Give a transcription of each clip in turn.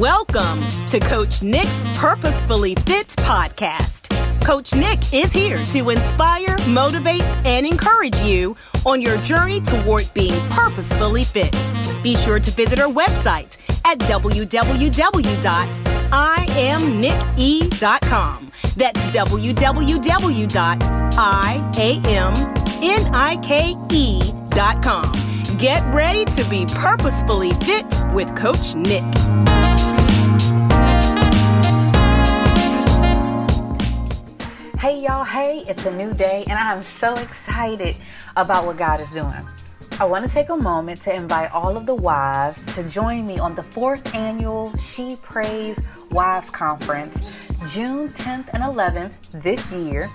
Welcome to Coach Nick's Purposefully Fit podcast. Coach Nick is here to inspire, motivate, and encourage you on your journey toward being purposefully fit. Be sure to visit our website at www.iamnicke.com. That's www.iamnicke.com. Get ready to be purposefully fit with Coach Nick. Hey y'all, hey, it's a new day and I'm so excited about what God is doing. I want to take a moment to invite all of the wives to join me on the 4th annual She Prays Wives Conference, June 10th and 11th this year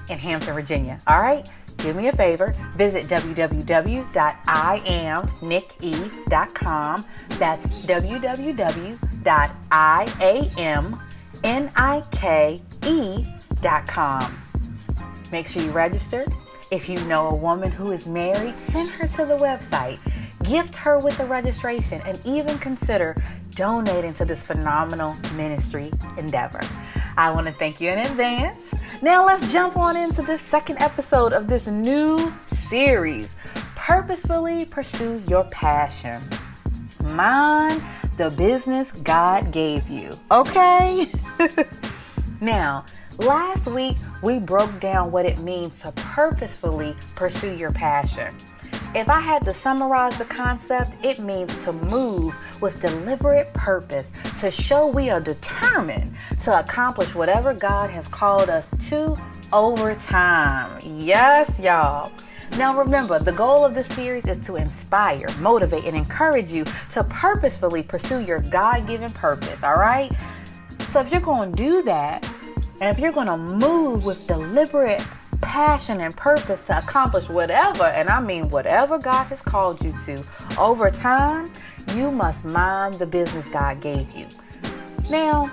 in Hampton, Virginia. All right, do me a favor, visit www.iamnicke.com. That's www.iamnicke.com. Make sure you register. If you know a woman who is married, send her to the website. Gift her with the registration and even consider donating to this phenomenal ministry endeavor. I want to thank you in advance. Now let's jump on into this second episode of this new series, Purposefully Pursue Your Passion. Mind the business God gave you, okay? Now, last week, we broke down what it means to purposefully pursue your passion. If I had to summarize the concept, it means to move with deliberate purpose, to show we are determined to accomplish whatever God has called us to over time. Yes, y'all. Now remember, the goal of this series is to inspire, motivate, and encourage you to purposefully pursue your God-given purpose, all right? So if you're going to do that, and if you're going to move with deliberate passion and purpose to accomplish whatever, and I mean whatever God has called you to over time, you must mind the business God gave you. Now,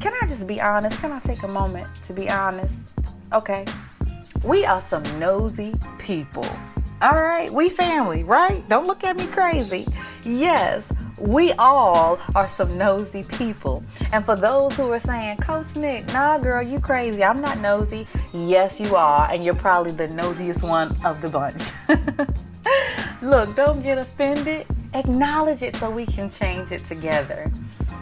can I just be honest? Can I take a moment to be honest? Okay. We are some nosy people. All right. We family, right? Don't look at me crazy. Yes. We all are some nosy people. And for those who are saying, Coach Nick, nah, girl, you crazy. I'm not nosy. Yes, you are. And you're probably the nosiest one of the bunch. Look, don't get offended. Acknowledge it so we can change it together.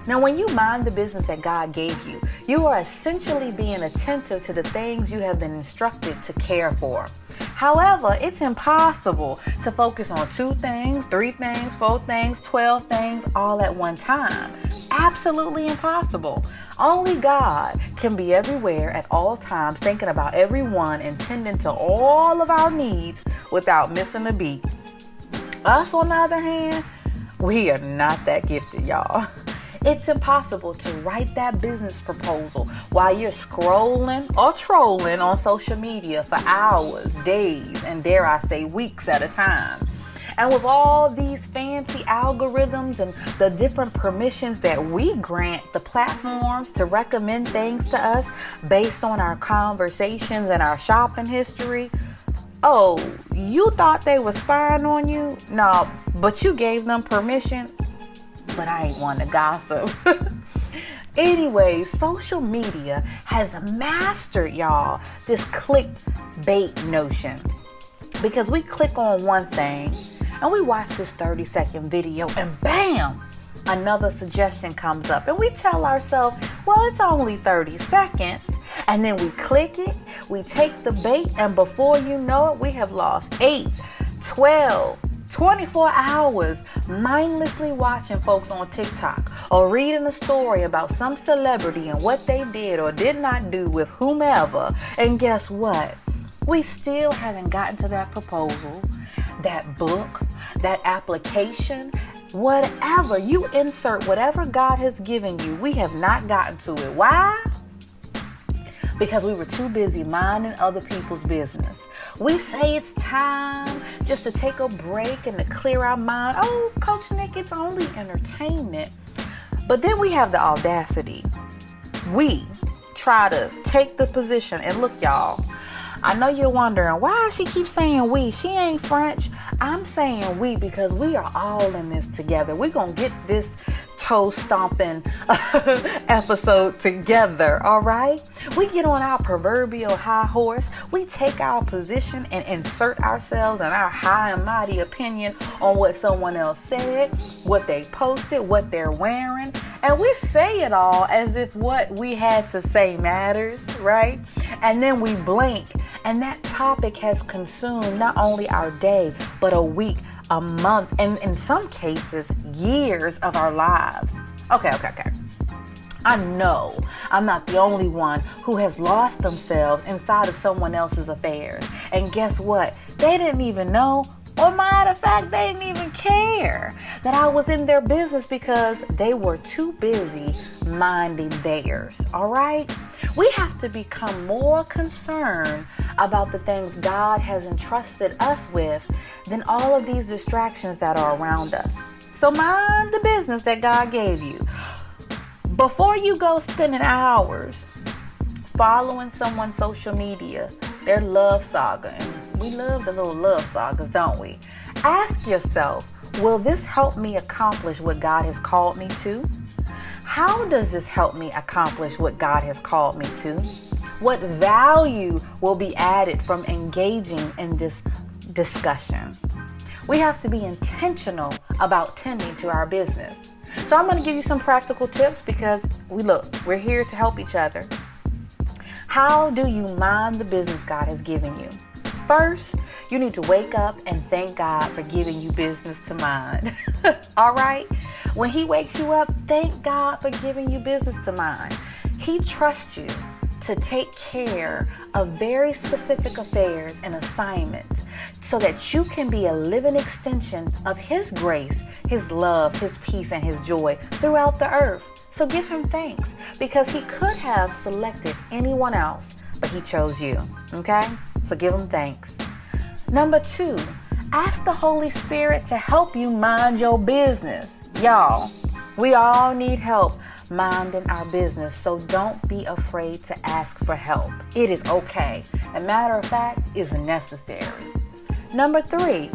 Now, when you mind the business that God gave you, you are essentially being attentive to the things you have been instructed to care for. However, it's impossible to focus on 2 things, 3 things, 4 things, 12 things all at one time. Absolutely impossible. Only God can be everywhere at all times, thinking about everyone and tending to all of our needs without missing a beat. Us, on the other hand, we are not that gifted, y'all. It's impossible to write that business proposal while you're scrolling or trolling on social media for hours, days, and dare I say weeks at a time. And with all these fancy algorithms and the different permissions that we grant the platforms to recommend things to us based on our conversations and our shopping history, oh, you thought they were spying on you? No, but you gave them permission. But I ain't one to gossip. Anyway, social media has mastered, y'all, this clickbait notion. Because we click on one thing and we watch this 30-second video and bam, another suggestion comes up. And we tell ourselves, well, it's only 30 seconds. And then we click it, we take the bait, and before you know it, we have lost 8, 12, 24 hours mindlessly watching folks on TikTok or reading a story about some celebrity and what they did or did not do with whomever. And guess what? We still haven't gotten to that proposal, that book, that application, whatever. You insert whatever God has given you. We have not gotten to it. Why? Because we were too busy minding other people's business. We say it's time just to take a break and to clear our mind. Oh, Coach Nick, it's only entertainment. But then we have the audacity. We try to take the position. And look, y'all, I know you're wondering, why she keeps saying we? She ain't French. I'm saying we because we are all in this together. We're going to get this toe stomping episode together, all right? We get on our proverbial high horse. We take our position and insert ourselves and our high and mighty opinion on what someone else said, what they posted, what they're wearing, and we say it all as if what we had to say matters, right? And then we blink, and that topic has consumed not only our day, but a week, a month, and in some cases, years of our lives. Okay. I know I'm not the only one who has lost themselves inside of someone else's affairs. And guess what? They didn't even know, or matter of fact, they didn't even care that I was in their business because they were too busy minding theirs, all right? We have to become more concerned about the things God has entrusted us with than all of these distractions that are around us. So mind the business that God gave you. Before you go spending hours following someone's social media, their love saga, and we love the little love sagas, don't we? Ask yourself, will this help me accomplish what God has called me to? How does this help me accomplish what God has called me to? What value will be added from engaging in this discussion? We have to be intentional about tending to our business. So I'm going to give you some practical tips because we're here to help each other. How do you mind the business God has given you? First, you need to wake up and thank God for giving you business to mind. All right? When He wakes you up, thank God for giving you business to mind. He trusts you to take care of very specific affairs and assignments so that you can be a living extension of His grace, His love, His peace, and His joy throughout the earth. So give Him thanks because He could have selected anyone else, but He chose you, okay? So give Him thanks. Number 2, ask the Holy Spirit to help you mind your business. Y'all, we all need help minding our business, so don't be afraid to ask for help. It is okay. A matter of fact, it's necessary. Number 3,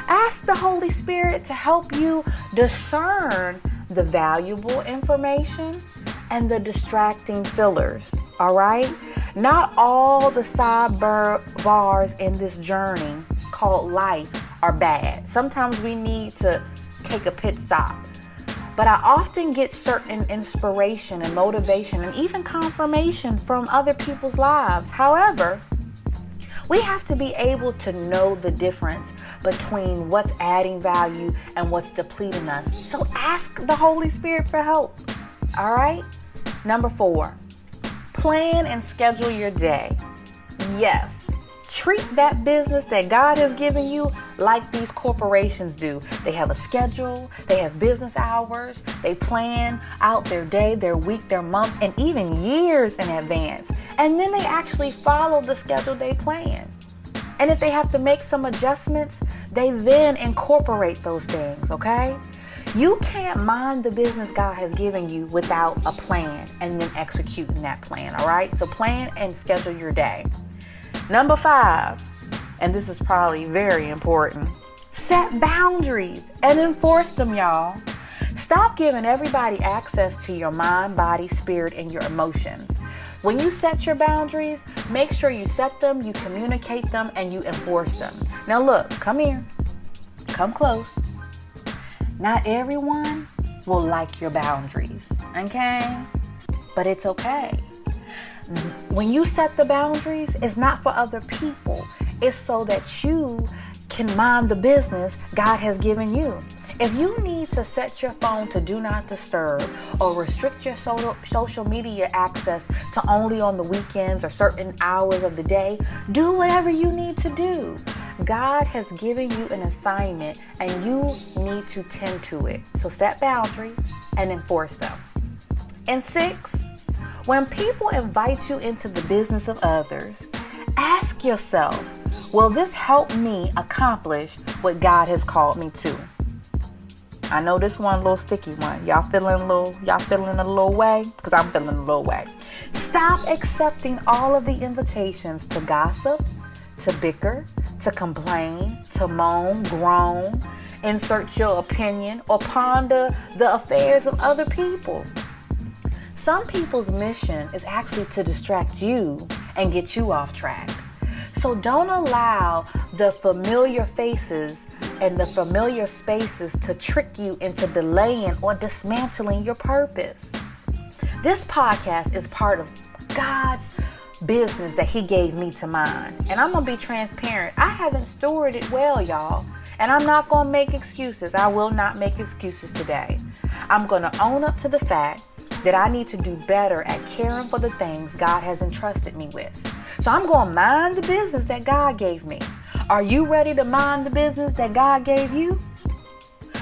ask the Holy Spirit to help you discern the valuable information and the distracting fillers, all right? Not all the sidebars in this journey called life are bad. Sometimes we need to take a pit stop. But I often get certain inspiration and motivation and even confirmation from other people's lives. However, we have to be able to know the difference between what's adding value and what's depleting us. So ask the Holy Spirit for help. All right? Number 4, plan and schedule your day. Yes. Treat that business that God has given you like these corporations do. They have a schedule, they have business hours, they plan out their day, their week, their month, and even years in advance. And then they actually follow the schedule they plan. And if they have to make some adjustments, they then incorporate those things, okay? You can't mind the business God has given you without a plan and then executing that plan, all right? So plan and schedule your day. Number 5, and this is probably very important, set boundaries and enforce them, y'all. Stop giving everybody access to your mind, body, spirit, and your emotions. When you set your boundaries, make sure you set them, you communicate them, and you enforce them. Now look, come here. Come close. Not everyone will like your boundaries, okay? But it's okay. When you set the boundaries, it's not for other people. It's so that you can mind the business God has given you. If you need to set your phone to do not disturb or restrict your social media access to only on the weekends or certain hours of the day, do whatever you need to do. God has given you an assignment and you need to tend to it. So set boundaries and enforce them. And 6, when people invite you into the business of others, ask yourself, will this help me accomplish what God has called me to? I know this one a little sticky one. Y'all feeling a little way? Because I'm feeling a little way. Stop accepting all of the invitations to gossip, to bicker, to complain, to moan, groan, insert your opinion, or ponder the affairs of other people. Some people's mission is actually to distract you and get you off track. So don't allow the familiar faces and the familiar spaces to trick you into delaying or dismantling your purpose. This podcast is part of God's business that He gave me to mine. And I'm going to be transparent. I haven't stewarded it well, y'all. And I'm not going to make excuses. I will not make excuses today. I'm going to own up to the fact that I need to do better at caring for the things God has entrusted me with. So I'm going to mind the business that God gave me. Are you ready to mind the business that God gave you?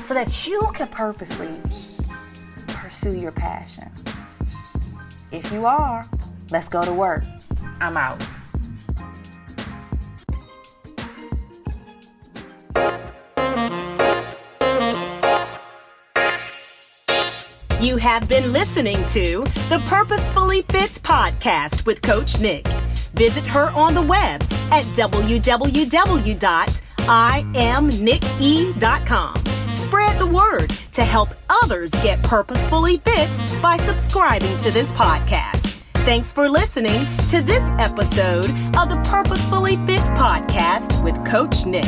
So that you can purposely pursue your passion. If you are, let's go to work. I'm out. You have been listening to the Purposefully Fit podcast with Coach Nick. Visit her on the web at www.iamnicke.com. Spread the word to help others get purposefully fit by subscribing to this podcast. Thanks for listening to this episode of the Purposefully Fit podcast with Coach Nick.